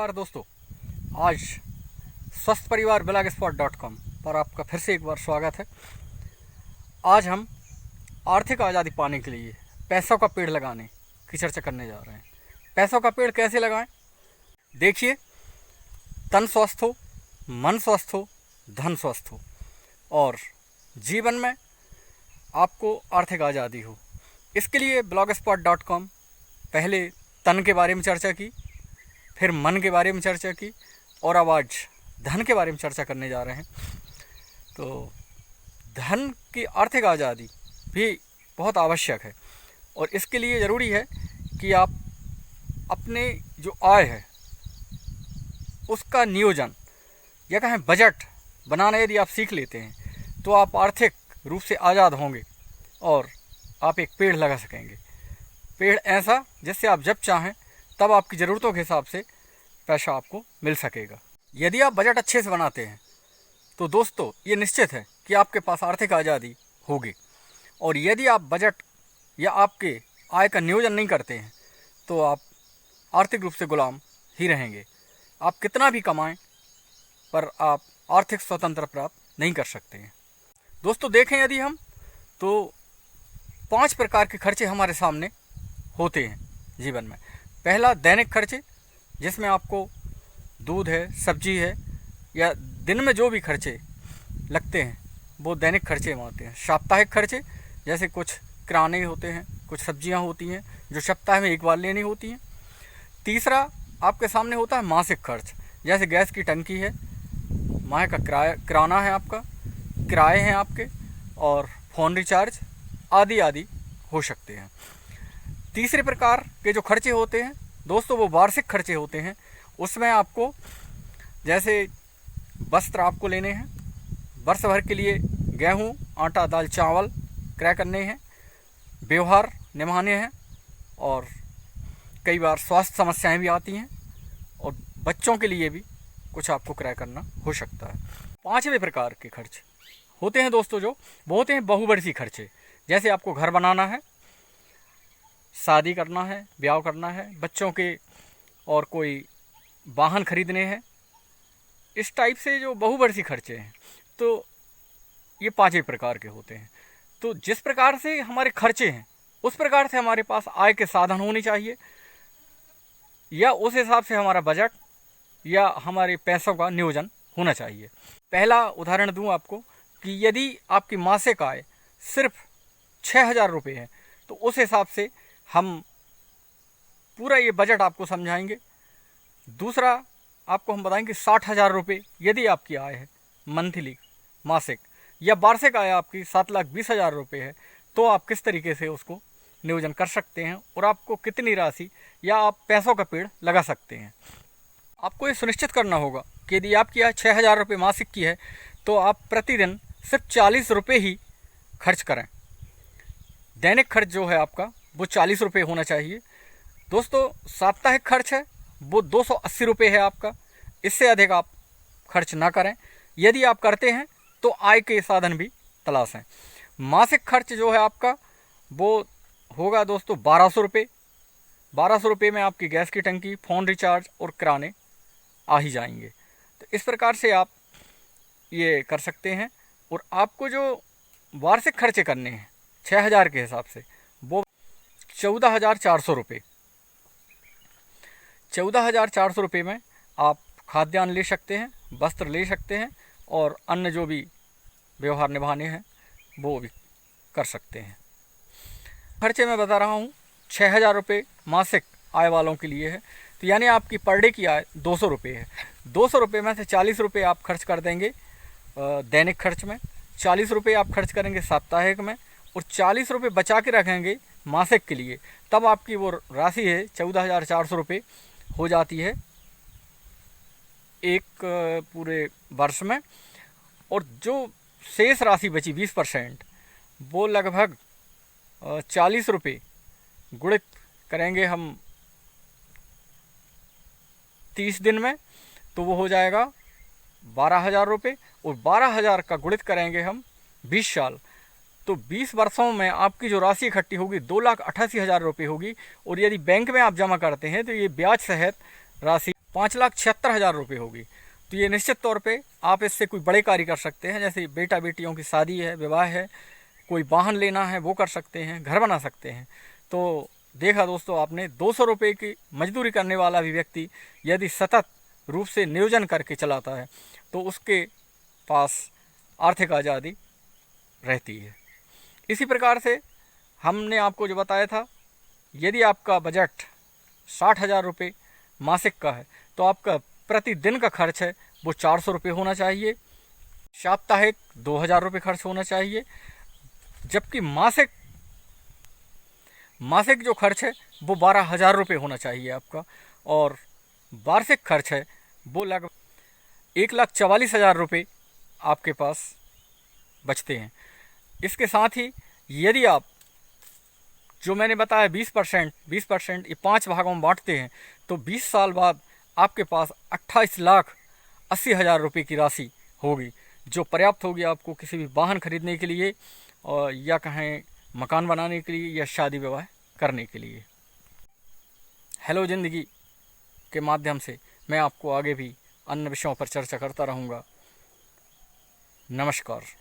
नमस्कार दोस्तों। आज स्वस्थ परिवार blogspot.com पर आपका फिर से एक बार स्वागत है। आज हम आर्थिक आज़ादी पाने के लिए पैसों का पेड़ लगाने की चर्चा करने जा रहे हैं। पैसों का पेड़ कैसे लगाएं? देखिए, तन स्वस्थ हो, मन स्वस्थ हो, धन स्वस्थ हो और जीवन में आपको आर्थिक आज़ादी हो। इसके लिए blogspot.com पहले तन के बारे में चर्चा की, फिर मन के बारे में चर्चा की और अब आज धन के बारे में चर्चा करने जा रहे हैं। तो धन की आर्थिक आज़ादी भी बहुत आवश्यक है और इसके लिए ज़रूरी है कि आप अपने जो आय है उसका नियोजन या कहें बजट बनाना यदि आप सीख लेते हैं तो आप आर्थिक रूप से आज़ाद होंगे और आप एक पेड़ लगा सकेंगे। पेड़ ऐसा जिससे आप जब चाहें तब आपकी ज़रूरतों के हिसाब से पैसा आपको मिल सकेगा। यदि आप बजट अच्छे से बनाते हैं तो दोस्तों ये निश्चित है कि आपके पास आर्थिक आज़ादी होगी। और यदि आप बजट या आपके आय का नियोजन नहीं करते हैं तो आप आर्थिक रूप से गुलाम ही रहेंगे। आप कितना भी कमाएं पर आप आर्थिक स्वतंत्रता प्राप्त नहीं कर सकते हैं। दोस्तों देखें यदि हम तो 5 प्रकार के खर्चे हमारे सामने होते हैं जीवन में। पहला, दैनिक खर्चे, जिसमें आपको दूध है, सब्जी है या दिन में जो भी खर्चे लगते हैं वो दैनिक खर्चे में आते हैं। साप्ताहिक खर्चे, जैसे कुछ किराने होते हैं, कुछ सब्जियां होती हैं जो सप्ताह में एक बार लेनी होती हैं। तीसरा आपके सामने होता है मासिक खर्च, जैसे गैस की टंकी है, माह का किराना है, आपका किराए हैं आपके और फ़ोन रिचार्ज आदि आदि हो सकते हैं। तीसरे प्रकार के जो खर्चे होते हैं दोस्तों वो वार्षिक खर्चे होते हैं। उसमें आपको जैसे वस्त्र आपको लेने हैं, वर्ष भर के लिए गेहूँ, आटा, दाल, चावल क्रय करने हैं, व्यवहार निभाने हैं और कई बार स्वास्थ्य समस्याएं भी आती हैं और बच्चों के लिए भी कुछ आपको क्रय करना हो सकता है। 5वें प्रकार के खर्च होते हैं दोस्तों जो वो होते हैं बहुवर्षीय खर्चे, जैसे आपको घर बनाना है, शादी करना है, ब्याह करना है, बच्चों के और कोई वाहन खरीदने हैं। इस टाइप से जो बहुवर्षीय खर्चे हैं तो ये 5वें प्रकार के होते हैं। तो जिस प्रकार से हमारे खर्चे हैं उस प्रकार से हमारे पास आय के साधन होने चाहिए या उस हिसाब से हमारा बजट या हमारे पैसों का नियोजन होना चाहिए। पहला उदाहरण दूं आपको कि यदि आपकी मासिक आय सिर्फ 6,000 रुपये है तो उस हिसाब से हम पूरा ये बजट आपको समझाएंगे। दूसरा आपको हम बताएंगे 60,000 रुपये यदि आपकी आय है मंथली, मासिक या वार्षिक आय आपकी 7,20,000 रुपये है तो आप किस तरीके से उसको नियोजन कर सकते हैं और आपको कितनी राशि या आप पैसों का पेड़ लगा सकते हैं। आपको ये सुनिश्चित करना होगा कि यदि आपकी आय 6,000 रुपये मासिक की है तो आप प्रतिदिन सिर्फ 40 रुपये ही खर्च करें। दैनिक खर्च जो है आपका वो 40 रुपये होना चाहिए। दोस्तों साप्ताहिक खर्च है वो 280 रुपये है आपका। इससे अधिक आप खर्च ना करें। यदि आप करते हैं तो आय के साधन भी तलाश हैं। मासिक खर्च जो है आपका वो होगा दोस्तों 1200 रुपये। 1200 रुपये में आपकी गैस की टंकी, फ़ोन रिचार्ज और किराने आ ही जाएंगे। तो इस प्रकार से आप ये कर सकते हैं। और आपको जो वार्षिक खर्चे करने हैं 6,000 के हिसाब से वो 14,400 रुपये। 14,400 रुपये में आप खाद्यान्न ले सकते हैं, वस्त्र ले सकते हैं और अन्य जो भी व्यवहार निभाने हैं वो भी कर सकते हैं। खर्चे मैं बता रहा हूँ 6,000 रुपये मासिक आय वालों के लिए है। तो यानी आपकी पर डे की आय 200 रुपये है। 200 रुपये में से 40 रुपये आप खर्च कर देंगे दैनिक खर्च में, 40 रुपये आप खर्च करेंगे साप्ताहिक में और 40 रुपये बचा के रखेंगे मासिक के लिए। तब आपकी वो राशि है 14,400 रुपये हो जाती है एक पूरे वर्ष में। और जो शेष राशि बची 20% वो लगभग 40 रुपये गुणित करेंगे हम 30 दिन में तो वो हो जाएगा 12,000 रुपये और 12,000 का गुणित करेंगे हम 20 साल तो 20 वर्षों में आपकी जो राशि इकट्ठी होगी 2,88,000 रुपये होगी। और यदि बैंक में आप जमा करते हैं तो ये ब्याज सहित राशि 5,76,000 रुपये होगी। तो ये निश्चित तौर पे आप इससे कोई बड़े कार्य कर सकते हैं, जैसे बेटा बेटियों की शादी है, विवाह है, कोई वाहन लेना है वो कर सकते हैं, घर बना सकते हैं। तो देखा दोस्तों आपने, 200 रुपये की मजदूरी करने वाला भी व्यक्ति यदि सतत रूप से नियोजन करके चलाता है तो उसके पास आर्थिक आज़ादी रहती है। इसी प्रकार से हमने आपको जो बताया था, यदि आपका बजट 60,000 रुपये मासिक का है तो आपका प्रतिदिन का खर्च है वो 400 रुपये होना चाहिए, साप्ताहिक 2,000 रुपये खर्च होना चाहिए, जबकि मासिक जो खर्च है वो 12,000 रुपये होना चाहिए आपका, और वार्षिक खर्च है वो लगभग 1,44,000 रुपये आपके पास बचते हैं। इसके साथ ही यदि आप जो मैंने बताया 20% ये 5 भागों में बांटते हैं तो 20 साल बाद आपके पास 28,80,000 रुपये की राशि होगी, जो पर्याप्त होगी आपको किसी भी वाहन खरीदने के लिए, और या कहें मकान बनाने के लिए या शादी विवाह करने के लिए। हेलो ज़िंदगी के माध्यम से मैं आपको आगे भी अन्य विषयों पर चर्चा करता रहूँगा। नमस्कार।